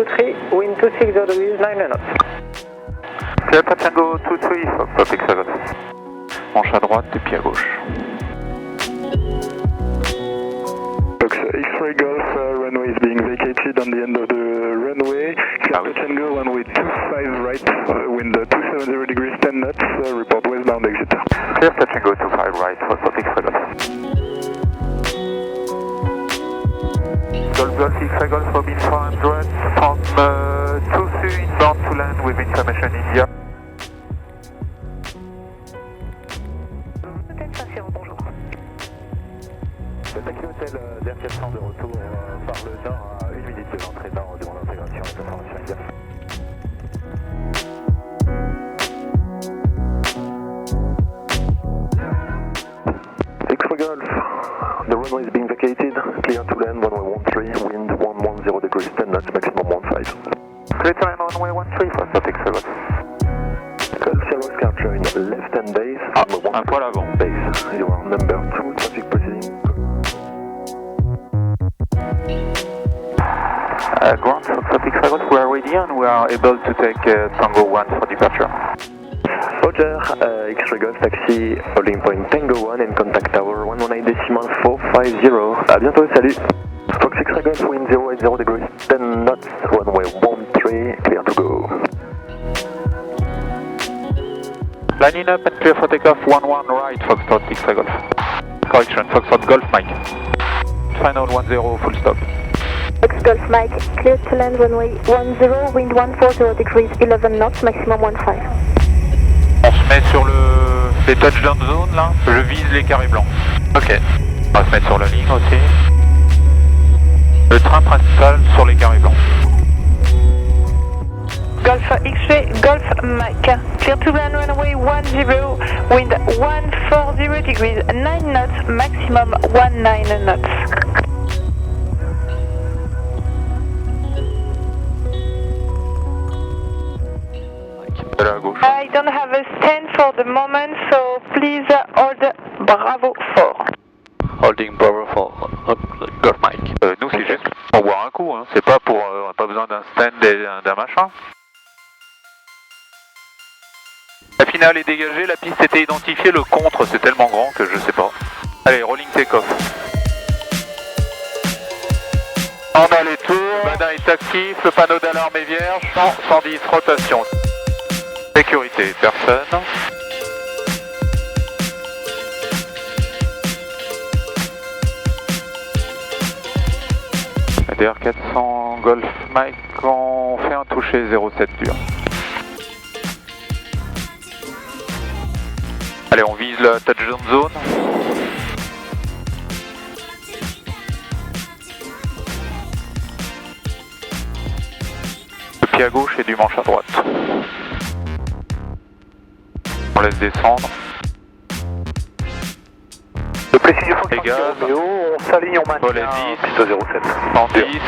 23, wind 26 degrees, 9 knots. Delta Tango 23, Fox X7. Manche à droite et pied à gauche. Fox X-ray Golf, runway is being vacated on the end of the runway. Delta Tango, runway 25 right, wind 270 degrees, 10 knots, report westbound exit. Delta Tango 25 right, Fox X-ray Golf. Golf X-ray Golf, Robin 400, from 23 inbound to land with information India. Bonjour. Le taxi hôtel d'Air 400 de retour par le nord à 1 minute de l'entrée nord de mon intégration et information India. X-ray Golf, the runway is being vacated, clear to land, runway 13, wind 110 degrees, 10 knots, maximum 15. Clear to land runway 13, Fox X-ray Golf. Golf Sierra Oscar join left hand base, un poil avant. base. You are number 2, traffic proceeding. Ground Fox X-ray Golf, we are ready and we are able to take Tango 1 for departure. Roger, X-ray Golf taxi, holding point Tango 1 and contact tower 119.450. À bientôt, salut. Fox X-ray Golf, wind 080 degrees, 10 knots, runway 13, clear to go. Lining up and clear for takeoff 11 right, Foxtrot X-ray Golf. Correction, Foxtrot Golf Mike. Final 10, full stop. Fox Golf Mike, clear to land runway 10, wind 140 degrees, 11 knots, maximum 15. On se met sur les touchdown zones là, je vise les carrés blancs. Ok. On va se mettre sur la ligne aussi. Le train principal sur les carrés blancs. Golf X-ray, Golf Mike, clear to land runway 10, wind 140 degrees, 9 knots, maximum 19 knots. De là à gauche. I don't have a stand for the moment, so please hold Bravo 4. Holding Bravo 4, Golf Mike. Nous c'est juste pour boire un coup, hein. C'est pas pour, on n'a pas besoin d'un stand et d'un machin. La finale est dégagée, la piste était identifiée, le contre c'est tellement grand que je sais pas. Allez, rolling take-off. On a les tours, badin est actif, le panneau d'alarme est vierge, 110, rotation. Sécurité, personne. ADR 400 Golf Mike, on fait un toucher 07 dur. Allez, on vise la touchdown zone. Le pied à gauche et du manche à droite. On laisse descendre. Le précision Fox Les gaz. on s'aligne, on maintient. Volet 10. Piste 07. 110.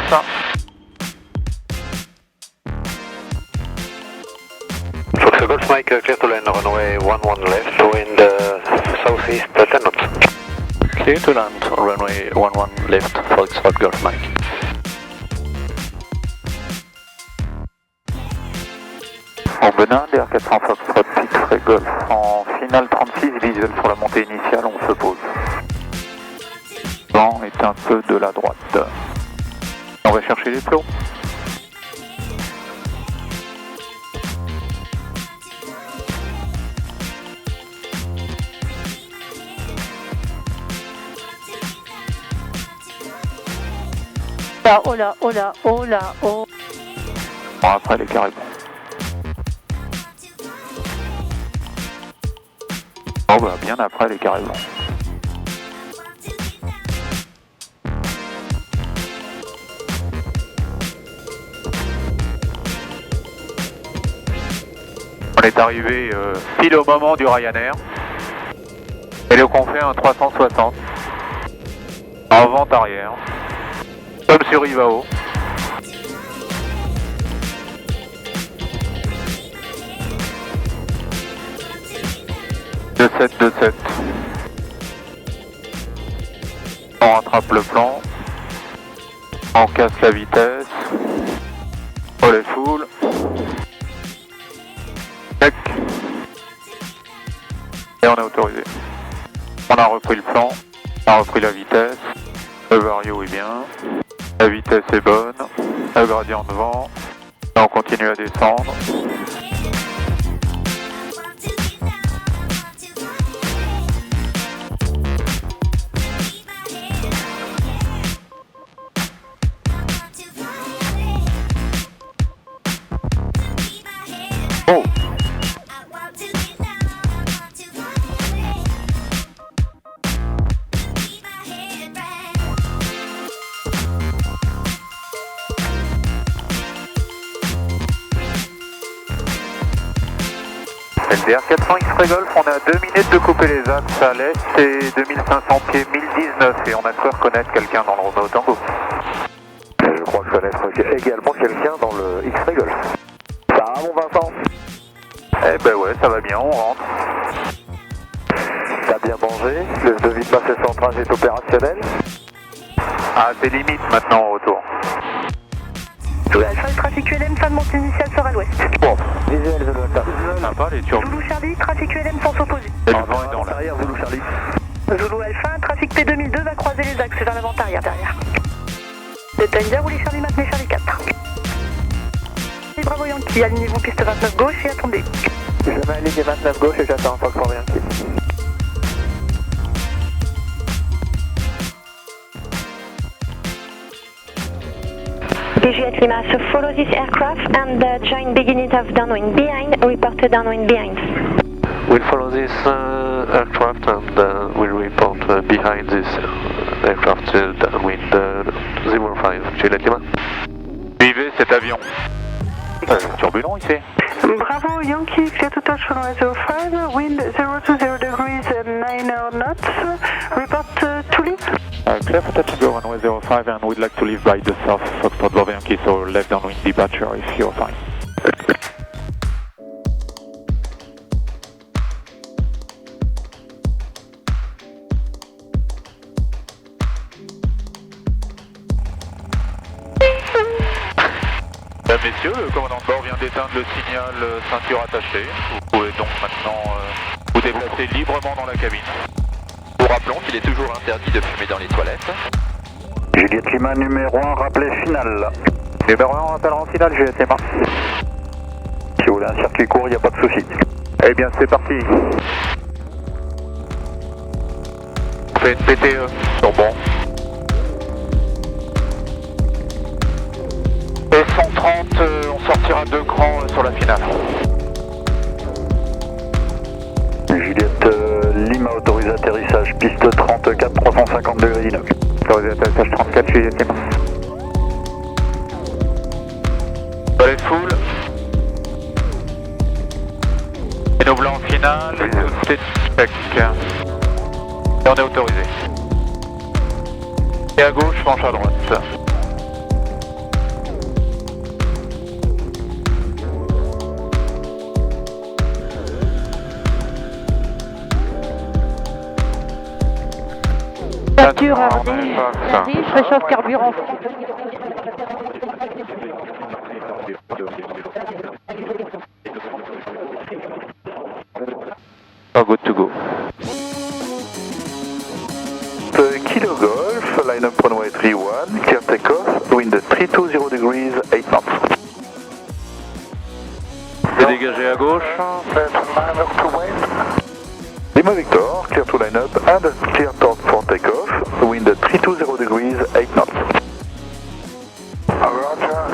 Fox Golf Mike, clear to land, runway 11 left, wind southeast 10 knots. Clear to land, runway 11 left, Foxtrot Golf Mike. Au Benin, DR400 Foxtrot X-ray Golf en finale 36, visuel sur la montée initiale, on se pose. Le vent est un peu de la droite. On va chercher les plots. Oh là, oh là, oh là, oh. Bon, après les carrés blancs. Oh bah bien après les carrés blancs. On est arrivé pile au moment du Ryanair. Et donc on fait un 360 en vente arrière, comme sur Ivao. De 7, de 7. On rattrape le plan. On casse la vitesse. Relais full. Check. Et on est autorisé. On a repris le plan, on a repris la vitesse, le vario est bien, la vitesse est bonne, le gradient de vent, et on continue à descendre. Oh! LDR 400 X-Ray Golf, on est à 2 minutes de couper les axes à l'est et 2500 pieds 1019 et on a cru reconnaître quelqu'un dans le Romeo Tango. Je crois connaître également quelqu'un dans le X-Ray Golf. Ça va mon Vincent? Eh ben ouais, ça va bien, on rentre. T'as bien mangé? Le devis de masse centrage est opérationnel? Ah, c'est limite maintenant au retour. Zulu Alpha, trafic ULM, fin de montée initiale sur à l'ouest. Bon, visuel Zulu Alpha. Sympa les turbos. Zulu Charlie, trafic ULM sans s'opposer. Le vent est dans l'air. Arrière Zulu Charlie. Zulu Alpha, trafic P2002 va croiser les axes vers l'avant-arrière derrière. Détail bien, roulez Charlie, maintenez Charlie 4. Et Bravo Yankee, alignez-vous piste 29 gauche et attendez. Je m'aligne 29 gauche et j'attends un Fox for Yankee. BGS Lima, so follow this aircraft and join beginning of downwind behind, report to downwind behind. We'll follow this aircraft and we'll report behind this aircraft downwind 05. Juliet Lima. Suivez cet avion. Turbulent ici. Bravo Yankee, clear to touch runway 05, wind 020 degrees and 9 knots, report to leave. Clear for touch and go runway 05 and we'd like to leave by the south Foxtrot Bravo Yankee, so left downwind departure if you're fine. Messieurs, le commandant de bord vient d'éteindre le signal ceinture attachée. Vous pouvez donc maintenant vous déplacer librement dans la cabine. Nous rappelons qu'il est toujours interdit de fumer dans les toilettes. Juliette Lima numéro 1, rappelé final. Numéro 1, rappel en finale, Juliette Lima. Si vous voulez un circuit court, il n'y a pas de souci. Eh bien, c'est parti. On fait une PTE sur bon. Et 130, on sortira 2 crans sur la finale. Juliette Lima autorise atterrissage, piste 34, 350 degrés d'inox. Autorisé atterrissage 34, Juliette Lima. Volet full. Et nos blancs en finale, tout est check. Et on est autorisé. Et à gauche, penche à droite. Voiture hardi, je réchauffe carburant. Oh, good to go. Kilo Golf, line up runway 31, clear takeoff, wind 320 degrees, 8 knots. C'est dégagé à gauche. Lima Victor, clear to line up and clear torque for takeoff, wind 320 degrees, 8 knots. Roger,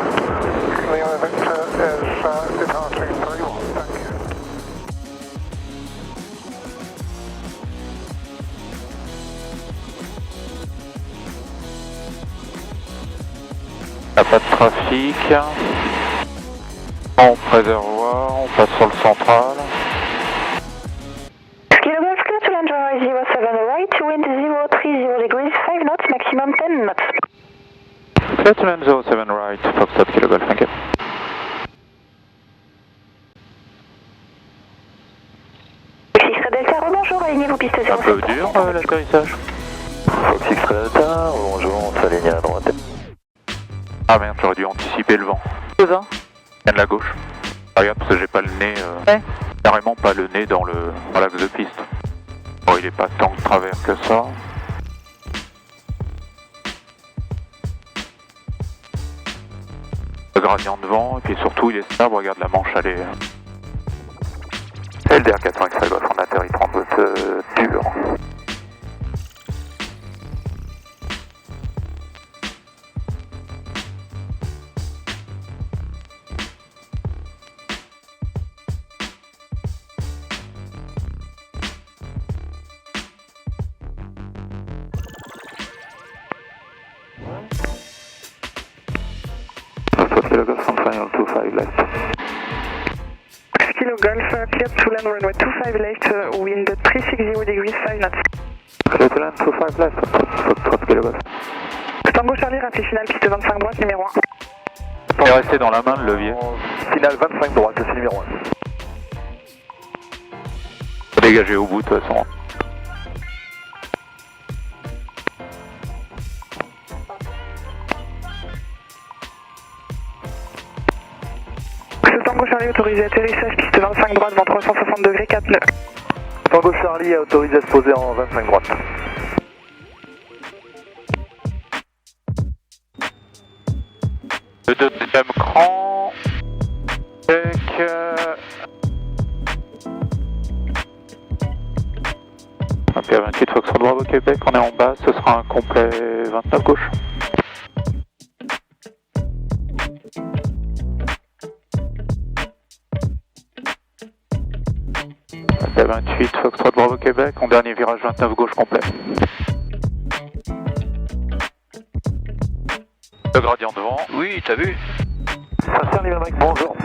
Lima Victor is departing 31, thank you. Il n'y a pas de trafic. On préservoir, on passe sur le central. Kilo Golf, clear to land runway 07 right, wind 030 degrees, 5 knots, maximum 10 knots. Clear to land 07 right, Foxtrot Kilo Golf, thank you. X-Ray Delta, rebonjour, alignez-vous piste 07. Un peu dur l'atterrissage. Fox X-Ray Delta, bonjour, on s'aligne à droite. Ah merde, j'aurais dû anticiper le vent. Où ça? Viens de la gauche. Regarde, parce que j'ai pas le nez, Ouais. carrément pas le nez dans l'axe de piste. Bon, il est pas tant de travers que ça. Le gradient de vent, et puis surtout il est stable, regarde la manche, elle est... LDR 400 X Golf, on atterrit 30 dur. Kilo Golf on final 25 left. Kilo Golf, clear to land runway 25 left, wind 360 degrees 5 knots. Clear to land 25 left, Foxtrot Kilo Golf. Tango Charlie, rappel final, piste 25 droite, numéro 1. Il est resté dans la main le levier. Final 25 droite, c'est numéro 1. Faut dégager au bout de toute façon. Tango Charlie autorisé atterrissage, piste 25 droite, vent 360 degrés, 4 nœuds. Tango Charlie autorisé à se poser en 25 droite. Le deuxième cran. Check. Ok, 28 Foxtrot Bravo Québec, on est en bas, ce sera un complet 29 gauche. Ok, 28 Foxtrot Bravo Québec, en dernier virage 29 gauche complet. Le gradient de vent. Oui, t'as vu? Saint-Cyr Lima Mike, bonjour.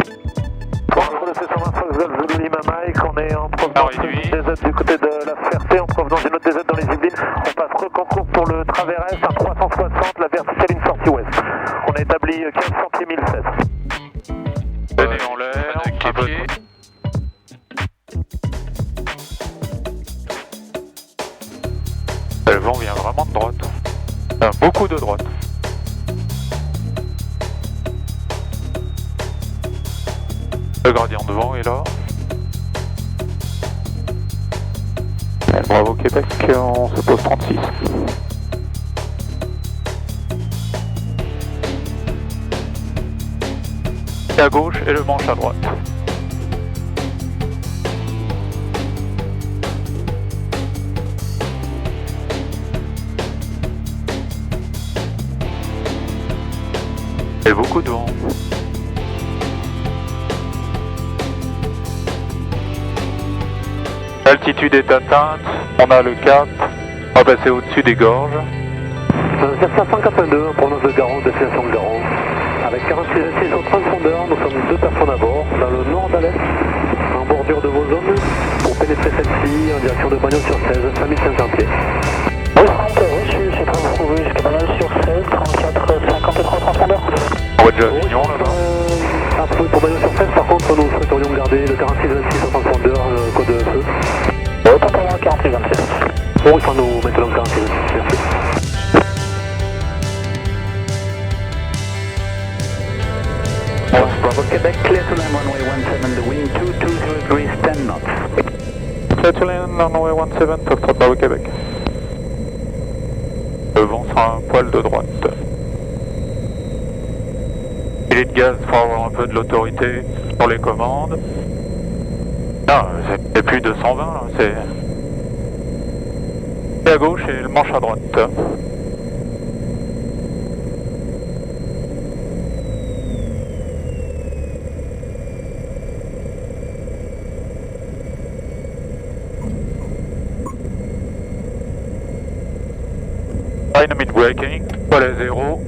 Bonjour le C120 Fox Golf Zulu Lima Mike, on est en provenance des aides du côté de la Ferté, en provenance d'une autre des aides dans les Yvelines. On passe reconcours pour le travers est à 360, la verticale une sortie ouest. On a établi 15 sentiers 1016. Le nez en l'air, un peu. Le vent vient vraiment de droite. Enfin, beaucoup de droite. Le gradient de vent est là. Bravo Québec, on se pose 36. Et à gauche et le manche à droite. Et beaucoup de vent. L'altitude est atteinte, on a le cap, on va passer au-dessus des gorges. 782, provenance de Garance, destination de Garance. Avec 46 6 au 30 fondeurs, nous sommes 2 personnes à bord, dans le nord d'Alès, en bordure de vos zones, pour pénétrer celle-ci en direction de Bagnols-sur-Cèze, 5500 pieds. Oui, je suis très vous trouver jusqu'à Bagnols-sur-Cèze, 34, 53 transpondeurs. On va déjà à Avignon là-bas. Pour Bagnols-sur-Cèze, par contre, nous souhaiterions garder le 46 26 au 30 fondeurs, code de feu. Oui, tempérament 46 26. Bon, il faut nous mettre le 46 26, merci. Bravo Québec, clear to land runway 17, the wind 220 degrees, 10 knots. Clear to land runway 17, Foxtrot Bravo Québec. Le vent sera un poil de droite. Filet de gaz pour avoir un peu de l'autorité sur les commandes. Non, c'est plus de 120 là, c'est à gauche et le manche à droite. Dynamic braking, poil à 0.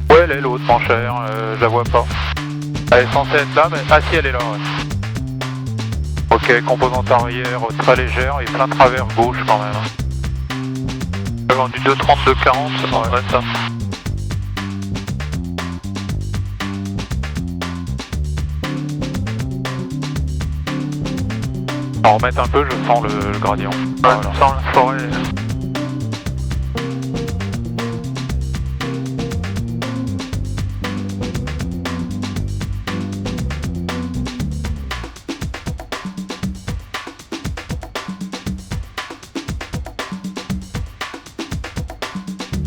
Ouais, elle est l'autre, mon cher, je la vois pas. Elle est censée être là, mais... Ah si, elle est là, ouais. Ok, composante arrière très légère et plein travers gauche quand même. J'ai vendu 2,30, 2,40, ouais, ça. On va remettre un peu, je sens le gradient. Ouais, voilà. Sans la forêt.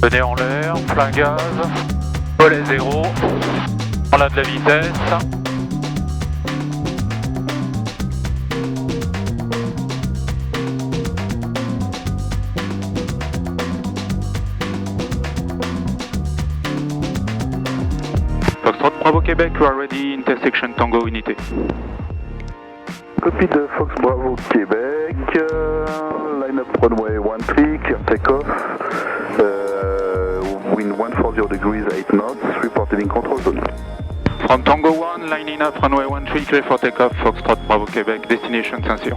Venez en l'air, plein gaz, volet 0, on a de la vitesse. Foxtrot Bravo Québec, you are ready, intersection Tango Unité. Copie de Fox Bravo Québec, line up runway 13, clear takeoff, wind 140 degrees 8 knots, reported in control zone. From Tango 1, lining up runway 13, clear for takeoff, Foxtrot Bravo Québec, destination Saint-Cyr.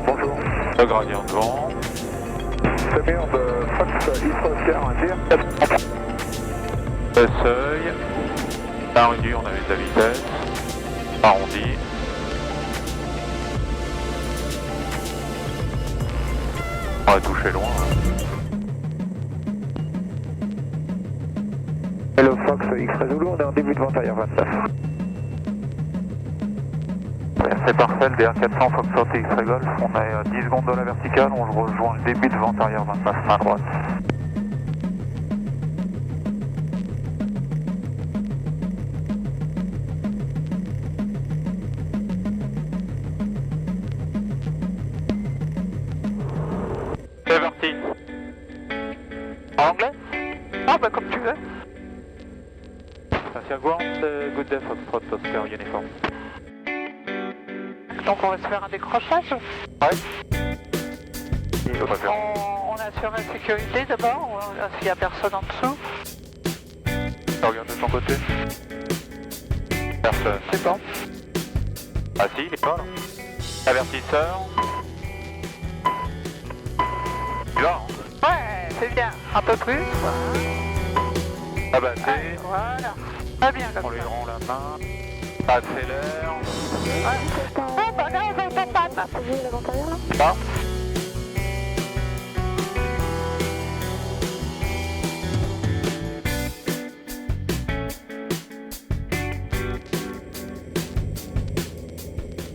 Bonjour. Le gradient de vent. Commande Fox Oscar, India. Le seuil. Arrondi, on avait de la vitesse. Arrondi. On va toucher loin. Hello Fox X-Ray Zulu, on est en début de vent arrière 29. C'est parfait, le BR400 Foxtrot X-Ray Golf, on est à 10 secondes de la verticale, on rejoint le début de vent arrière 29, main droite. C'est parti. En anglais? Ah bah comme tu veux. Merci à vous, good day Foxtrot Oscar Uniform. Donc on va se faire un décrochage. Ouais. On assure la sécurité d'abord, s'il n'y a personne en dessous. Regarde de ton côté. Personne. C'est bon. Ah si, il est pas là. Avertisseur. Tu vas, hein? Ouais, c'est bien. Un peu plus. Abattez. Voilà. Très bien On comme lui ça. rend la main. Accélère. Oh bah là, on va pas pas. Ah.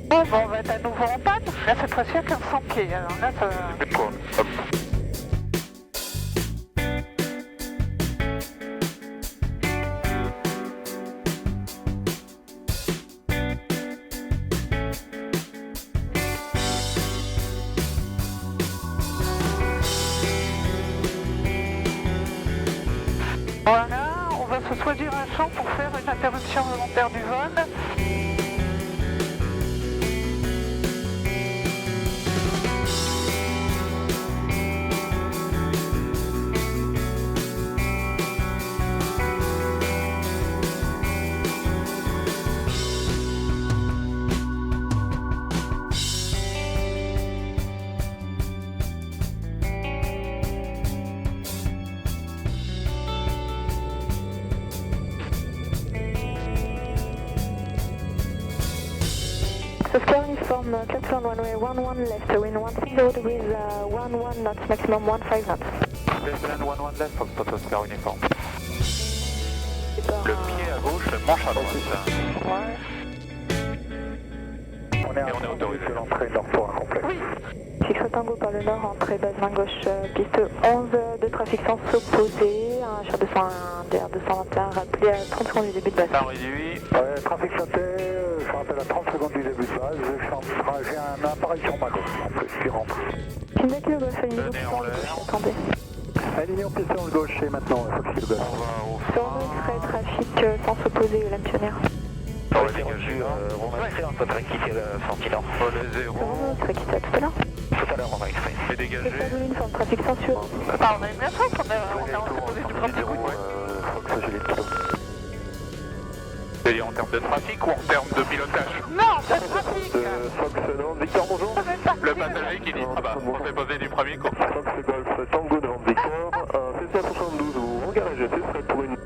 Bon, on va être à nouveau en panne. Là, cette fois-ci à 1500 pieds. Alors là, ça... C'est quoi? Hop. Voilà, on va se choisir un champ pour faire une interruption volontaire du vol. Oscar uniform, platform runway 11 left, wind 160 degrees, 11 knots, maximum 15 knots. Descend 11 left, Foxtrot Oscar Uniform. Départ, Le pied à gauche, le manche à droite. Ouais. On est Et on est autorisé. l'entrée nord pour un complet. Oui. X-Ray Tango par le nord, entrée base main gauche, piste 11 de trafic sens opposé, un char 201 DR 221, rappelé à 30 secondes du début de base. Ça réduit. Trafic santé, je rappelle à 30 secondes du début de base, j'ai un appareil sur ma gauche, en plus, qui rentre. Québec le golf, alignez-vous Venez piste en en l'air. gauche, attendez. Aligné en piste en gauche et maintenant, Fox Kilo Golf. On va au Sur frein. X-Ray trafic sens opposé, lampionnaire. On va dégager. on peut quitter le Sentinel. Volet 0. X-Ray quitté à tout à l'heure. Tout à l'heure, on va extraire. Et Oscar dégagé. Zulu uniforme, trafic sens sur. Bah, on a eu bien chance, on a posé du premier coup. Fox Juliette Kilo. C'est en termes de trafic ou en termes de pilotage? Non, c'est le trafic. Fox Nord, Victor, bonjour. Le passager qui dit ah bah on s'est posé du premier coup. Fox Golf, Tango devant Victor, C172, vous regaragez, ce serait pour une...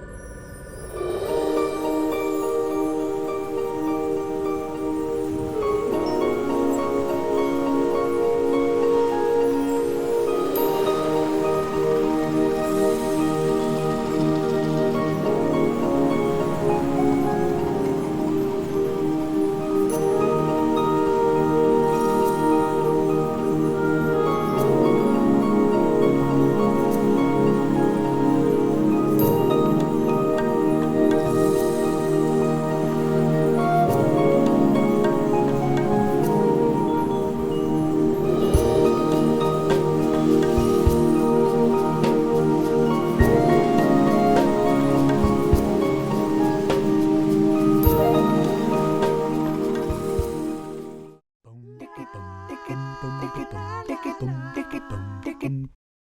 ticking, boom, boom, boom.